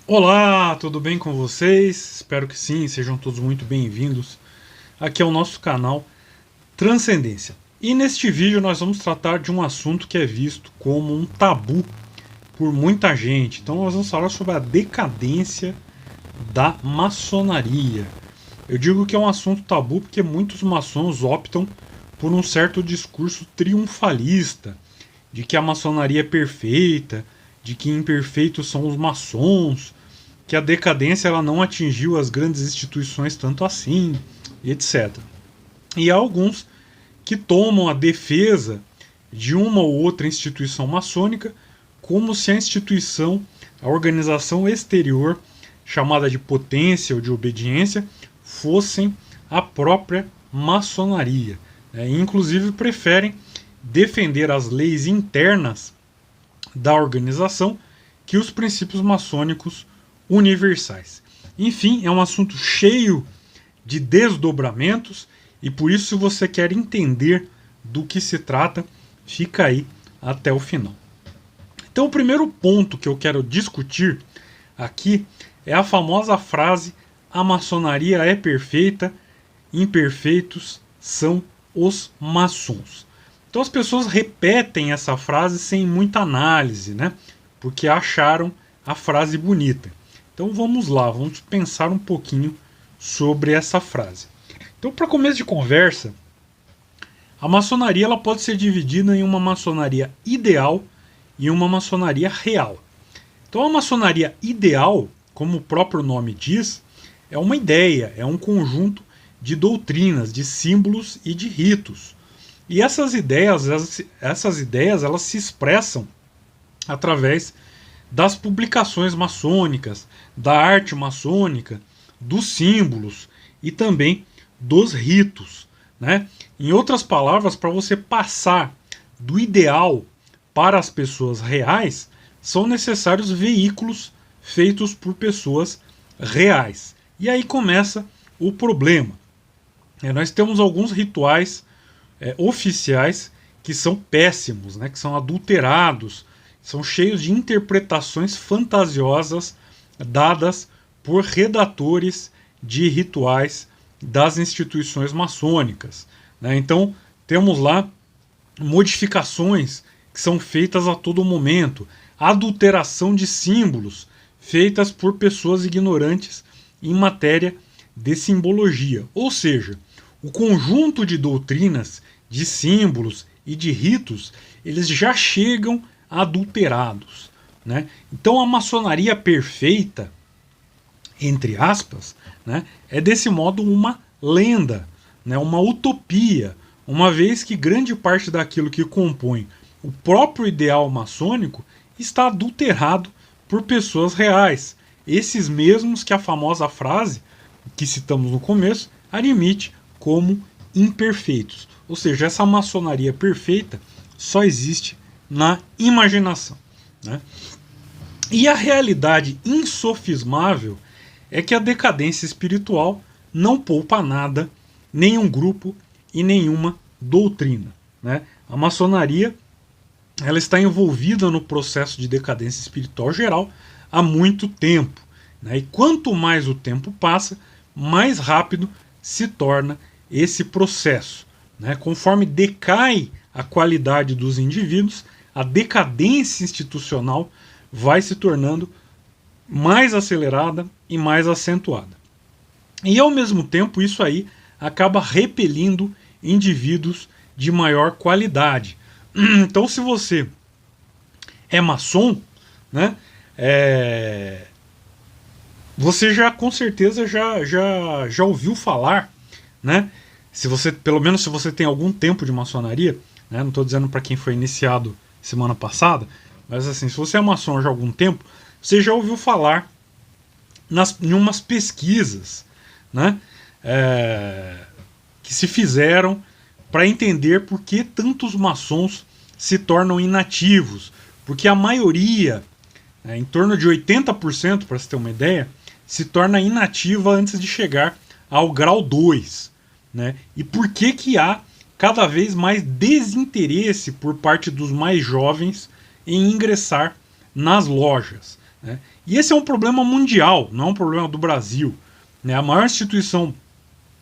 Olá, tudo bem com vocês? Espero que sim, sejam todos muito bem-vindos aqui ao nosso canal Transcendência. E neste vídeo nós vamos tratar de um assunto que é visto como um tabu por muita gente. Então nós vamos falar sobre a decadência da maçonaria. Eu digo que é um assunto tabu porque muitos maçons optam por um certo discurso triunfalista, de que a maçonaria é perfeita, de que imperfeitos são os maçons, que a decadência ela não atingiu as grandes instituições tanto assim, etc. E há alguns que tomam a defesa de uma ou outra instituição maçônica como se a instituição, a organização exterior, chamada de potência ou de obediência, fossem a própria maçonaria. E, inclusive preferem defender as leis internas da organização que os princípios maçônicos universais. Enfim, é um assunto cheio de desdobramentos e por isso, se você quer entender do que se trata, fica aí até o final. Então, o primeiro ponto que eu quero discutir aqui é a famosa frase: a maçonaria é perfeita, imperfeitos são os maçons. Então as pessoas repetem essa frase sem muita análise, né? Porque acharam a frase bonita. Então vamos lá, vamos pensar um pouquinho sobre essa frase. Então, para começo de conversa, a maçonaria ela pode ser dividida em uma maçonaria ideal e uma maçonaria real. Então, a maçonaria ideal, como o próprio nome diz, é uma ideia, é um conjunto de doutrinas, de símbolos e de ritos. E essas ideias elas se expressam através das publicações maçônicas, da arte maçônica, dos símbolos e também dos ritos, né? Em outras palavras, para você passar do ideal para as pessoas reais, são necessários veículos feitos por pessoas reais. E aí começa o problema. Nós temos alguns rituais oficiais que são péssimos, né? Que são adulterados, são cheios de interpretações fantasiosas dadas por redatores de rituais das instituições maçônicas, né? Então temos lá modificações que são feitas a todo momento, adulteração de símbolos feitas por pessoas ignorantes em matéria de simbologia. Ou seja, o conjunto de doutrinas, de símbolos e de ritos, eles já chegam adulterados, né? Então a maçonaria perfeita, entre aspas, né, é desse modo uma lenda, né, uma utopia, uma vez que grande parte daquilo que compõe o próprio ideal maçônico está adulterado por pessoas reais, esses mesmos que a famosa frase que citamos no começo admite como imperfeitos. Ou seja, essa maçonaria perfeita só existe na imaginação, né? E a realidade insofismável é que a decadência espiritual não poupa nada, nenhum grupo e nenhuma doutrina, né? A maçonaria ela está envolvida no processo de decadência espiritual geral há muito tempo, né? E quanto mais o tempo passa, mais rápido se torna esse processo, né? Conforme decai a qualidade dos indivíduos, a decadência institucional vai se tornando mais acelerada e mais acentuada. E ao mesmo tempo isso aí acaba repelindo indivíduos de maior qualidade. Então, se você é maçom, né, você já com certeza já ouviu falar, né? Se você, pelo menos se você tem algum tempo de maçonaria, né, não estou dizendo para quem foi iniciado semana passada, mas assim, se você é maçom já há algum tempo, você já ouviu falar em umas pesquisas, né, que se fizeram para entender por que tantos maçons se tornam inativos. Porque a maioria, em torno de 80%, para você ter uma ideia, se torna inativa antes de chegar ao grau 2. Né? E por que há cada vez mais desinteresse por parte dos mais jovens em ingressar nas lojas? né? E esse é um problema mundial, não é um problema do Brasil, né? A maior instituição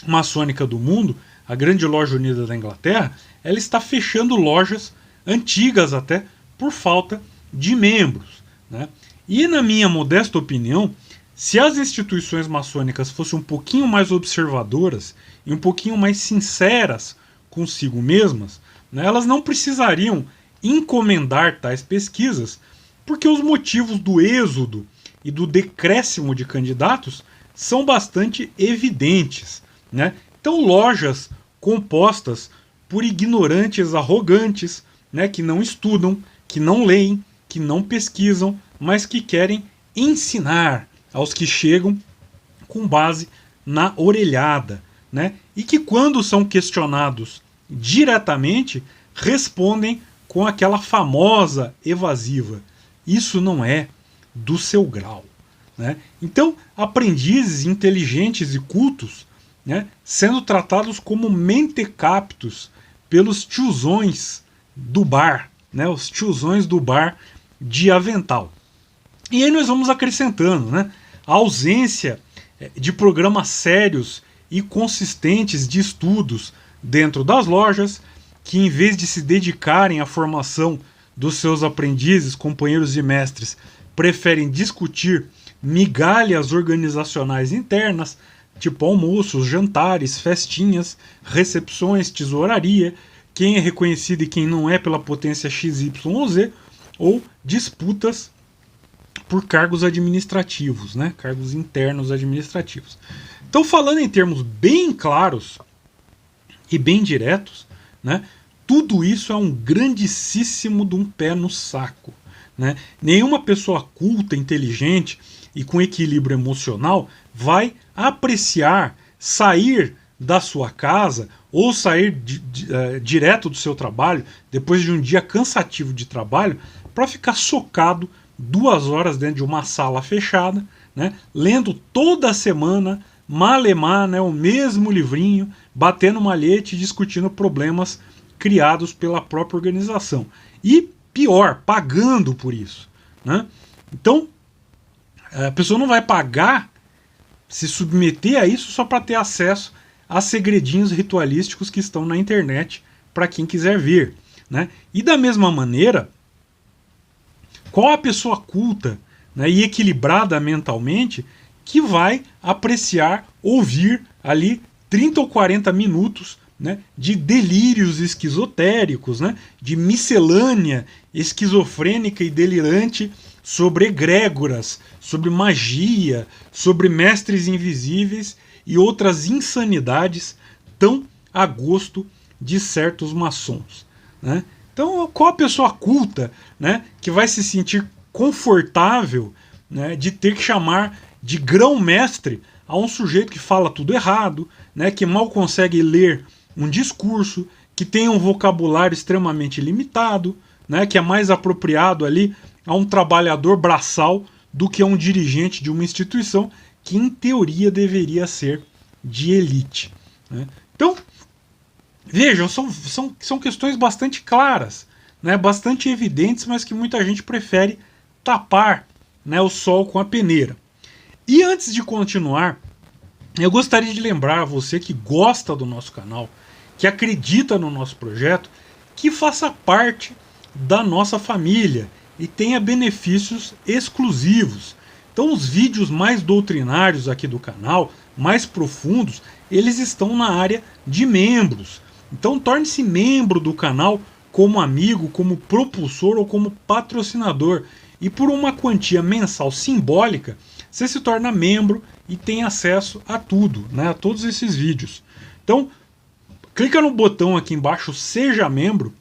maçônica do mundo, a Grande Loja Unida da Inglaterra, ela está fechando lojas antigas até por falta de membros, né? E na minha modesta opinião, se as instituições maçônicas fossem um pouquinho mais observadoras e um pouquinho mais sinceras consigo mesmas, né, elas não precisariam encomendar tais pesquisas, porque os motivos do êxodo e do decréscimo de candidatos são bastante evidentes, né? Então, lojas compostas por ignorantes arrogantes, né, que não estudam, que não leem, que não pesquisam, mas que querem ensinar aos que chegam com base na orelhada, né? E que, quando são questionados diretamente, respondem com aquela famosa evasiva: isso não é do seu grau, né? Então, aprendizes inteligentes e cultos, né, sendo tratados como mentecaptos pelos tiozões do bar, né, os tiozões do bar de avental. E aí nós vamos acrescentando, né, a ausência de programas sérios e consistentes de estudos dentro das lojas, que, em vez de se dedicarem à formação dos seus aprendizes, companheiros e mestres, preferem discutir migalhas organizacionais internas, tipo almoços, jantares, festinhas, recepções, tesouraria, quem é reconhecido e quem não é pela potência XYZ, ou disputas por cargos administrativos, né? Cargos internos administrativos. Então, falando em termos bem claros e bem diretos, né, tudo isso é um grandíssimo de um pé no saco, né? Nenhuma pessoa culta, inteligente e com equilíbrio emocional vai apreciar sair da sua casa ou sair direto do seu trabalho, depois de um dia cansativo de trabalho, para ficar socado 2 horas dentro de uma sala fechada, né, lendo toda semana, malemar, né, o mesmo livrinho, batendo malhete e discutindo problemas criados pela própria organização. E pior, pagando por isso, né? Então, a pessoa não vai pagar, se submeter a isso só para ter acesso a segredinhos ritualísticos que estão na internet para quem quiser ver, né? E da mesma maneira, qual a pessoa culta, né, e equilibrada mentalmente que vai apreciar, ouvir ali 30 ou 40 minutos, né, de delírios esquizotéricos, né, de miscelânea esquizofrênica e delirante sobre egrégoras, sobre magia, sobre mestres invisíveis e outras insanidades tão a gosto de certos maçons, né? Então, qual a pessoa culta, né, que vai se sentir confortável, né, de ter que chamar de grão-mestre a um sujeito que fala tudo errado, né, que mal consegue ler um discurso, que tem um vocabulário extremamente limitado, né, que é mais apropriado ali a um trabalhador braçal do que a um dirigente de uma instituição que, em teoria, deveria ser de elite, né? Então, vejam, são questões bastante claras, né, bastante evidentes, mas que muita gente prefere tapar, né, o sol com a peneira. E antes de continuar, eu gostaria de lembrar a você que gosta do nosso canal, que acredita no nosso projeto, que faça parte da nossa família e tenha benefícios exclusivos. Então, os vídeos mais doutrinários aqui do canal, mais profundos, eles estão na área de membros. Então, torne-se membro do canal como amigo, como propulsor ou como patrocinador. E por uma quantia mensal simbólica, você se torna membro e tem acesso a tudo, né, a todos esses vídeos. Então, clica no botão aqui embaixo, seja membro,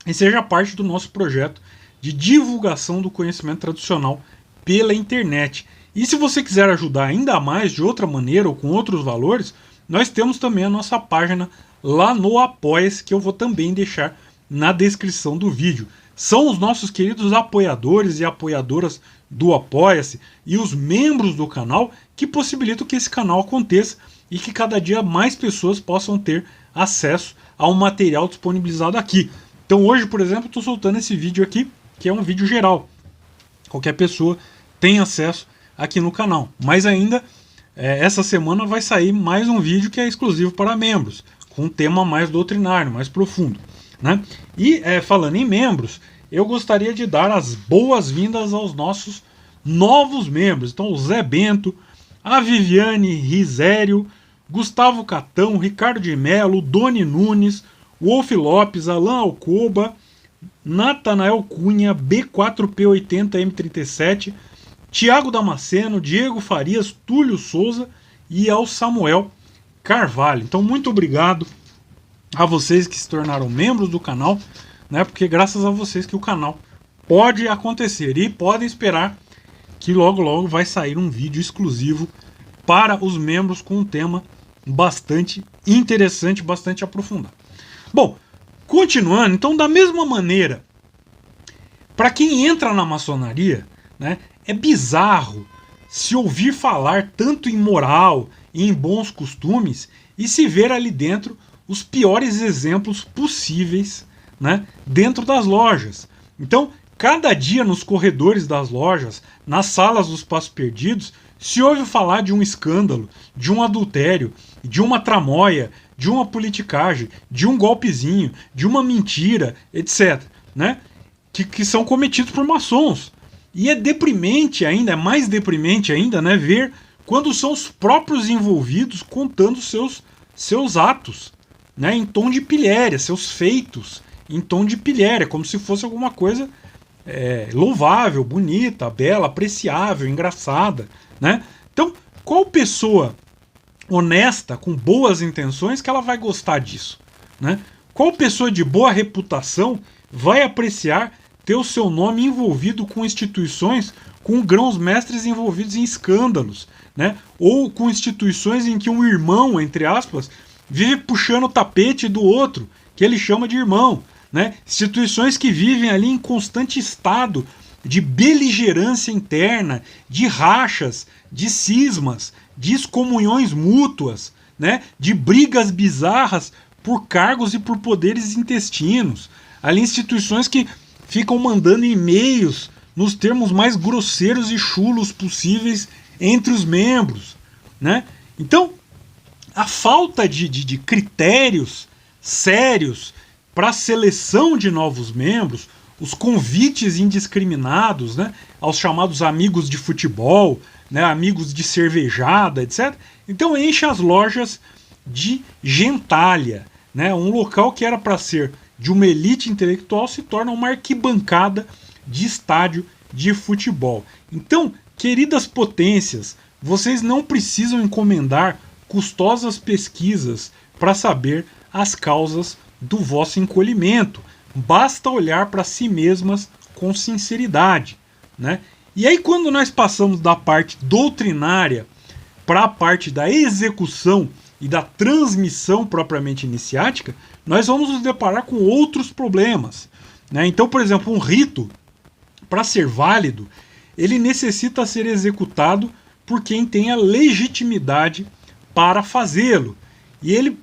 e seja parte do nosso projeto de divulgação do conhecimento tradicional pela internet. E se você quiser ajudar ainda mais de outra maneira ou com outros valores, nós temos também a nossa página lá no Apoia-se, que eu vou também deixar na descrição do vídeo. São os nossos queridos apoiadores e apoiadoras do Apoia-se e os membros do canal que possibilitam que esse canal aconteça e que cada dia mais pessoas possam ter acesso ao material disponibilizado aqui. Então hoje, por exemplo, estou soltando esse vídeo aqui, que é um vídeo geral. Qualquer pessoa tem acesso aqui no canal. Mas ainda, essa semana vai sair mais um vídeo que é exclusivo para membros, com um tema mais doutrinário, mais profundo, né? E falando em membros, eu gostaria de dar as boas-vindas aos nossos novos membros. Então, o Zé Bento, a Viviane Risério, Gustavo Catão, Ricardo de Mello, Doni Nunes, Wolf Lopes, Alan Alcoba, Natanael Cunha, B4P80M37, Tiago Damasceno, Diego Farias, Túlio Souza e ao Samuel Carvalho. Então, muito obrigado a vocês que se tornaram membros do canal, né? Porque graças a vocês que o canal pode acontecer, e podem esperar que logo logo vai sair um vídeo exclusivo para os membros com um tema bastante interessante, bastante aprofundado. Bom, continuando, então, da mesma maneira, para quem entra na maçonaria, né, é bizarro se ouvir falar tanto em moral e em bons costumes e se ver ali dentro os piores exemplos possíveis, né, dentro das lojas. Então, cada dia nos corredores das lojas, nas salas dos Passos Perdidos, se ouve falar de um escândalo, de um adultério, de uma tramóia, de uma politicagem, de um golpezinho, de uma mentira, etc., né, que são cometidos por maçons. E é deprimente ainda, é mais deprimente ainda, né, ver quando são os próprios envolvidos contando seus atos, né, em tom de pilhéria, seus feitos em tom de pilhéria, como se fosse alguma coisa louvável, bonita, bela, apreciável, engraçada, né? Então, qual pessoa honesta, com boas intenções, que ela vai gostar disso, né? Qual pessoa de boa reputação vai apreciar ter o seu nome envolvido com instituições com grãos-mestres envolvidos em escândalos, né? Ou com instituições em que um irmão, entre aspas, vive puxando o tapete do outro, que ele chama de irmão, né? Instituições que vivem ali em constante estado de beligerância interna, de rachas, de cismas, de excomunhões mútuas, né? De brigas bizarras por cargos e por poderes intestinos. Ali instituições que ficam mandando e-mails nos termos mais grosseiros e chulos possíveis entre os membros, né? Então, a falta de critérios sérios para a seleção de novos membros, os convites indiscriminados, né, aos chamados amigos de futebol, né, amigos de cervejada, etc. Então enche as lojas de gentalha, né, um local que era para ser de uma elite intelectual se torna uma arquibancada de estádio de futebol. Então, queridas potências, vocês não precisam encomendar custosas pesquisas para saber as causas do vosso encolhimento. Basta olhar para si mesmas com sinceridade, né? E aí, quando nós passamos da parte doutrinária para a parte da execução e da transmissão propriamente iniciática, nós vamos nos deparar com outros problemas, né? Então, por exemplo, um rito, para ser válido, ele necessita ser executado por quem tem a legitimidade para fazê-lo. E ele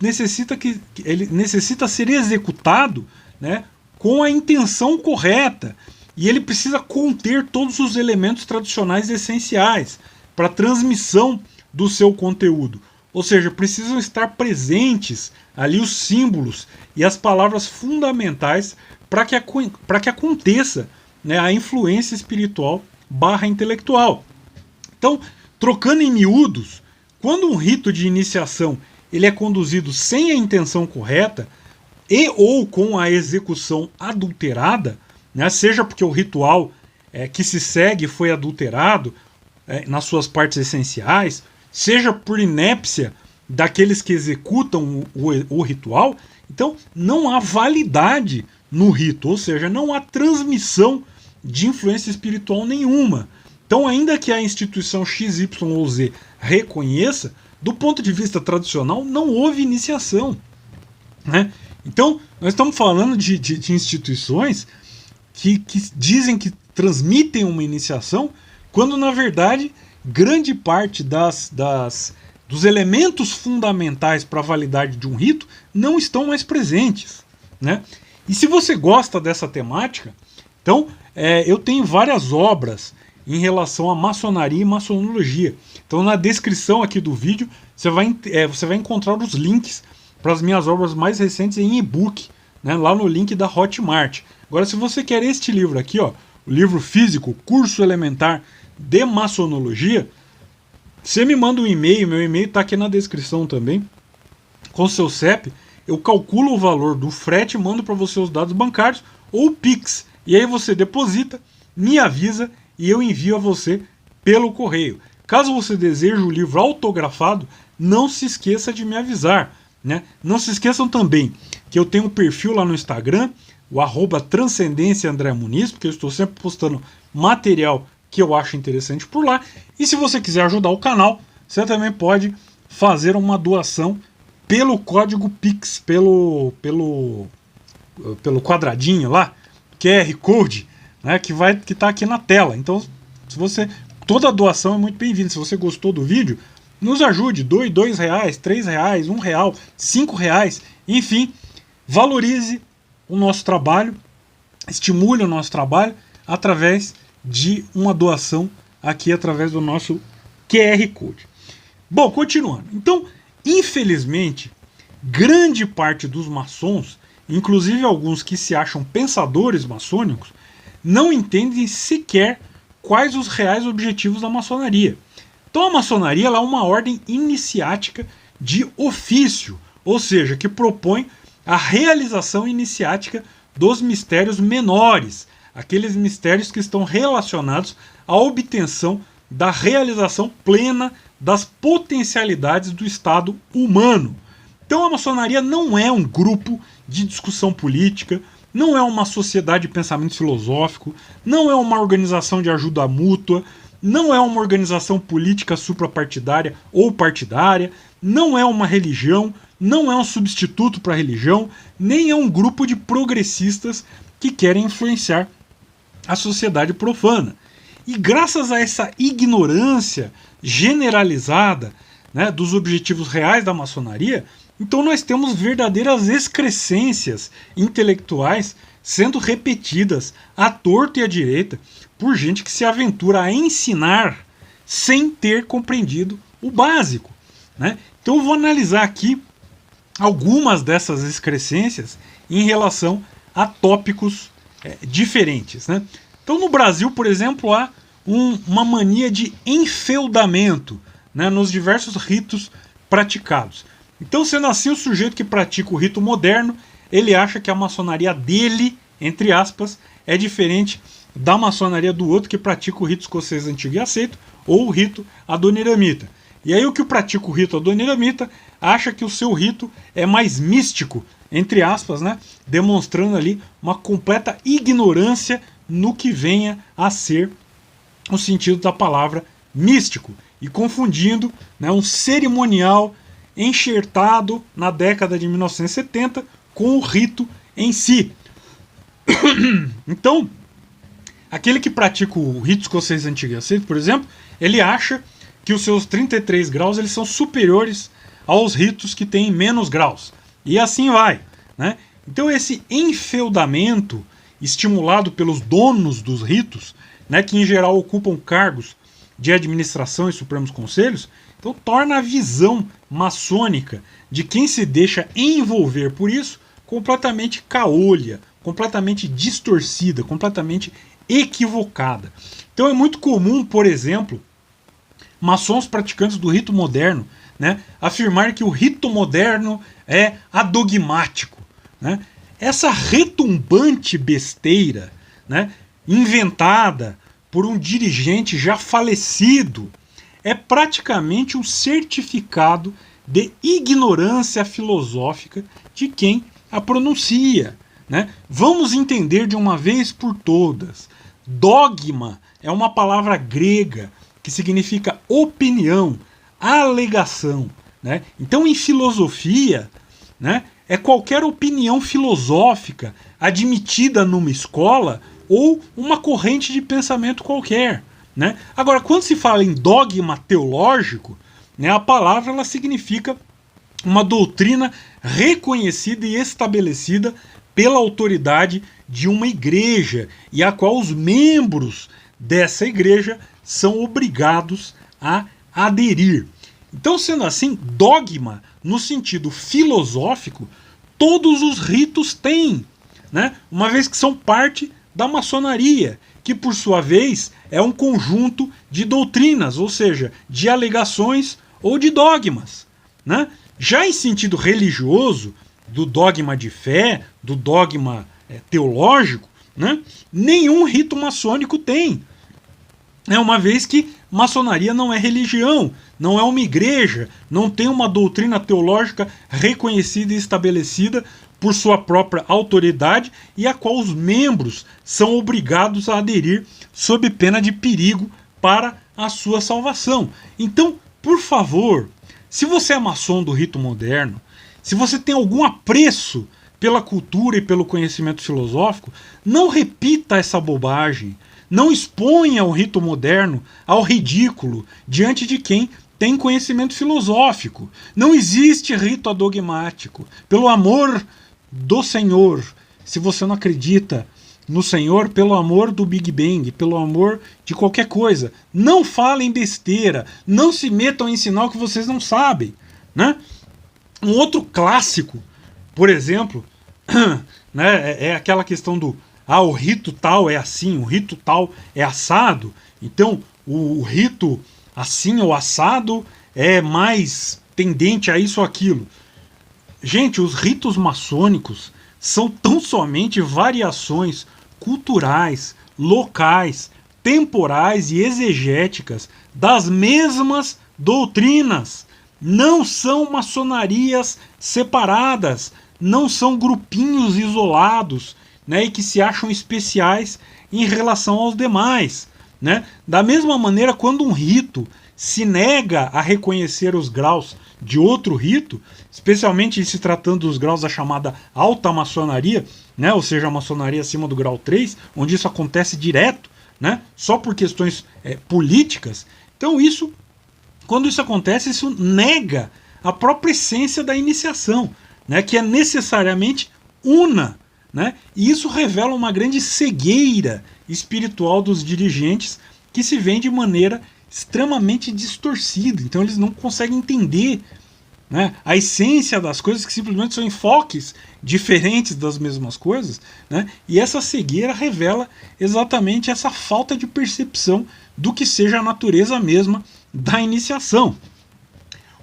necessita ser executado, né, com a intenção correta. E ele precisa conter todos os elementos tradicionais essenciais para a transmissão do seu conteúdo. Ou seja, precisam estar presentes ali os símbolos e as palavras fundamentais para que aconteça, né, a influência espiritual / intelectual. Então, trocando em miúdos, quando um rito de iniciação ele é conduzido sem a intenção correta e ou com a execução adulterada, né, seja porque o ritual que se segue foi adulterado nas suas partes essenciais, seja por inépcia daqueles que executam o ritual, então não há validade no rito, ou seja, não há transmissão de influência espiritual nenhuma. Então, ainda que a instituição X, Y ou Z reconheça, do ponto de vista tradicional, não houve iniciação, né? Então, nós estamos falando de instituições que dizem que transmitem uma iniciação, quando, na verdade, grande parte dos elementos fundamentais para a validade de um rito não estão mais presentes, né? E se você gosta dessa temática, então eu tenho várias obras em relação à maçonaria e maçonologia. Então na descrição aqui do vídeo você vai encontrar os links para as minhas obras mais recentes em e-book, né, lá no link da Hotmart. Agora, se você quer este livro aqui, ó, o livro físico, Curso Elementar de Maçonologia, você me manda um e-mail, meu e-mail está aqui na descrição também, com seu CEP, eu calculo o valor do frete, mando para você os dados bancários ou o Pix, e aí você deposita, me avisa e eu envio a você pelo correio. Caso você deseje o livro autografado, não se esqueça de me avisar, né? Não se esqueçam também que eu tenho um perfil lá no Instagram, o @Transcendência André Muniz, porque eu estou sempre postando material que eu acho interessante por lá. E se você quiser ajudar o canal, você também pode fazer uma doação pelo código Pix, pelo quadradinho lá, QR Code, né, que está aqui na tela. Então, toda doação é muito bem-vinda. Se você gostou do vídeo, nos ajude, doe R$2, R$3, R$1, R$5, enfim, valorize o nosso trabalho, estimule o nosso trabalho através de uma doação aqui através do nosso QR Code. Bom, continuando. Então, infelizmente, grande parte dos maçons, inclusive alguns que se acham pensadores maçônicos, não entendem sequer quais os reais objetivos da maçonaria. Então a maçonaria ela é uma ordem iniciática de ofício, ou seja, que propõe a realização iniciática dos mistérios menores, aqueles mistérios que estão relacionados à obtenção da realização plena das potencialidades do estado humano. Então a maçonaria não é um grupo de discussão política, não é uma sociedade de pensamento filosófico, não é uma organização de ajuda mútua, não é uma organização política suprapartidária ou partidária, não é uma religião, não é um substituto para a religião, nem é um grupo de progressistas que querem influenciar a sociedade profana. E graças a essa ignorância generalizada, né, dos objetivos reais da maçonaria, então nós temos verdadeiras excrescências intelectuais sendo repetidas à torta e à direita por gente que se aventura a ensinar sem ter compreendido o básico, né? Então eu vou analisar aqui algumas dessas excrescências em relação a tópicos diferentes, né? Então no Brasil, por exemplo, há uma mania de enfeudamento, né, nos diversos ritos praticados. Então, sendo assim, o sujeito que pratica o rito moderno, ele acha que a maçonaria dele, entre aspas, é diferente da maçonaria do outro que pratica o rito escocês antigo e aceito, ou o rito adoniramita. E aí o que pratica o rito adoniramita acha que o seu rito é mais místico, entre aspas, né, demonstrando ali uma completa ignorância no que venha a ser o sentido da palavra místico, e confundindo, né, um cerimonial enxertado na década de 1970 com o rito em si. Então, aquele que pratica o rito escocês antigo e aceito, por exemplo, ele acha que os seus 33 graus eles são superiores aos ritos que têm menos graus. E assim vai, né? Então esse enfeudamento estimulado pelos donos dos ritos, né, que em geral ocupam cargos de administração e supremos conselhos, então torna a visão maçônica de quem se deixa envolver por isso completamente caolha, completamente distorcida, completamente equivocada. Então é muito comum, por exemplo, maçons praticantes do rito moderno, né, afirmar que o rito moderno é adogmático, né? Essa retumbante besteira, né, inventada por um dirigente já falecido, é praticamente um certificado de ignorância filosófica de quem a pronuncia, né? Vamos entender de uma vez por todas. Dogma é uma palavra grega que significa opinião, alegação, né? Então, em filosofia, né, é qualquer opinião filosófica admitida numa escola ou uma corrente de pensamento qualquer, né? Agora, quando se fala em dogma teológico, né, a palavra ela significa uma doutrina reconhecida e estabelecida pela autoridade de uma igreja e a qual os membros dessa igreja são obrigados a aderir. Então, sendo assim, dogma, no sentido filosófico, todos os ritos têm, né? Uma vez que são parte da maçonaria, que por sua vez é um conjunto de doutrinas, ou seja, de alegações ou de dogmas, né? Já em sentido religioso, do dogma de fé, do dogma teológico, né? Nenhum rito maçônico tem. Uma vez que maçonaria não é religião, não é uma igreja, não tem uma doutrina teológica reconhecida e estabelecida por sua própria autoridade e a qual os membros são obrigados a aderir sob pena de perigo para a sua salvação. Então, por favor, se você é maçom do rito moderno, se você tem algum apreço pela cultura e pelo conhecimento filosófico, não repita essa bobagem. Não exponha o rito moderno ao ridículo diante de quem tem conhecimento filosófico. Não existe rito adogmático. Pelo amor do Senhor, se você não acredita no Senhor, pelo amor do Big Bang, pelo amor de qualquer coisa, não falem besteira, não se metam a ensinar o que vocês não sabem, né? Um outro clássico, por exemplo, né, é aquela questão do o rito tal é assim, o rito tal é assado, então o rito assim ou assado é mais tendente a isso ou aquilo. Gente, os ritos maçônicos são tão somente variações culturais, locais, temporais e exegéticas das mesmas doutrinas. Não são maçonarias separadas, não são grupinhos isolados, né, e que se acham especiais em relação aos demais, né? Da mesma maneira, quando um rito se nega a reconhecer os graus de outro rito, especialmente se tratando dos graus da chamada alta maçonaria, né, ou seja, a maçonaria acima do grau 3, onde isso acontece direto, né, só por questões políticas. Então quando isso acontece, isso nega a própria essência da iniciação, né, que é necessariamente una. Né? E isso revela uma grande cegueira espiritual dos dirigentes que se vê de maneira extremamente distorcida. Então eles não conseguem entender, né, a essência das coisas, que simplesmente são enfoques diferentes das mesmas coisas, né? E essa cegueira revela exatamente essa falta de percepção do que seja a natureza mesma da iniciação.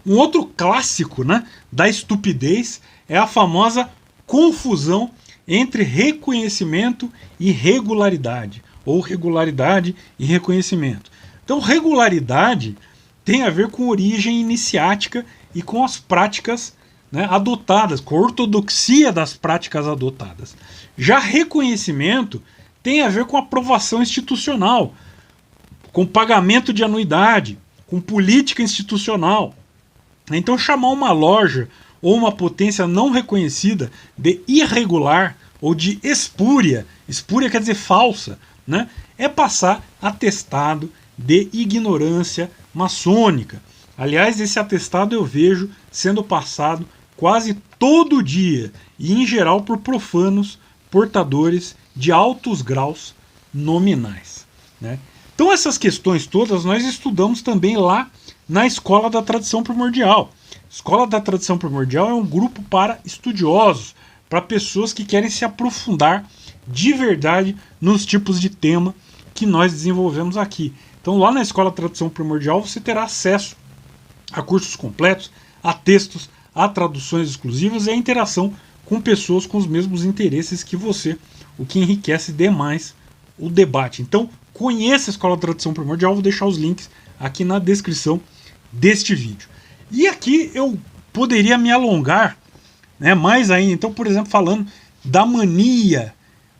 Um outro clássico, né, da estupidez é a famosa confusão entre reconhecimento e regularidade, ou regularidade e reconhecimento. Então, regularidade tem a ver com origem iniciática e com as práticas, né, adotadas, com a ortodoxia das práticas adotadas. Já reconhecimento tem a ver com aprovação institucional, com pagamento de anuidade, com política institucional. Então, chamar uma loja ou uma potência não reconhecida de irregular ou de espúria, espúria quer dizer falsa, né, é passar atestado de ignorância maçônica. Aliás, esse atestado eu vejo sendo passado quase todo dia e em geral por profanos portadores de altos graus nominais, né? Então essas questões todas nós estudamos também lá na Escola da Tradição Primordial. Escola da Tradição Primordial é um grupo para estudiosos, para pessoas que querem se aprofundar de verdade nos tipos de tema que nós desenvolvemos aqui. Então lá na Escola da Tradição Primordial você terá acesso a cursos completos, a textos, a traduções exclusivas e a interação com pessoas com os mesmos interesses que você, o que enriquece demais o debate. Então conheça a Escola da Tradição Primordial, vou deixar os links aqui na descrição deste vídeo. E aqui eu poderia me alongar, né, mais ainda. Então, por exemplo, falando da mania,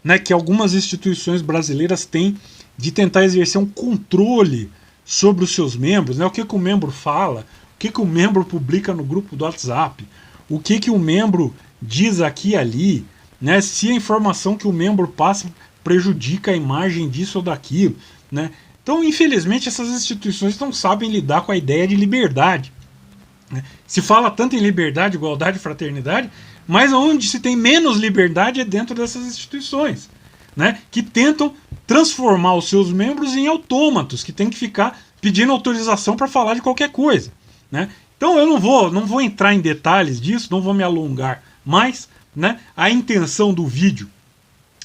né, que algumas instituições brasileiras têm de tentar exercer um controle sobre os seus membros, né, o que o membro fala, o que o membro publica no grupo do WhatsApp, o que o membro diz aqui e ali, né, se a informação que o membro passa prejudica a imagem disso ou daquilo, né? Então, infelizmente, essas instituições não sabem lidar com a ideia de liberdade. Se fala tanto em liberdade, igualdade e fraternidade, mas onde se tem menos liberdade é dentro dessas instituições, né, que tentam transformar os seus membros em autômatos, que tem que ficar pedindo autorização para falar de qualquer coisa, né? Então eu não vou entrar em detalhes disso, não vou me alongar mais, né? A intenção do vídeo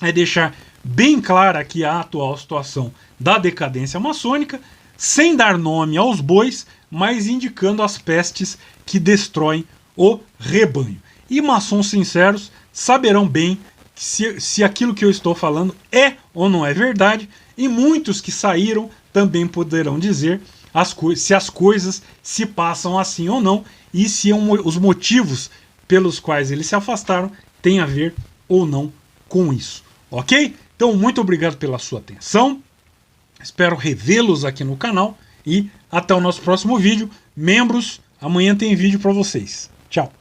é deixar bem clara aqui a atual situação da decadência maçônica, sem dar nome aos bois, mas indicando as pestes que destroem o rebanho. E maçons sinceros saberão bem se aquilo que eu estou falando é ou não é verdade, e muitos que saíram também poderão dizer se as coisas se passam assim ou não, e se os motivos pelos quais eles se afastaram têm a ver ou não com isso. Ok? Então, muito obrigado pela sua atenção. Espero revê-los aqui no canal e até o nosso próximo vídeo. Membros, amanhã tem vídeo para vocês. Tchau!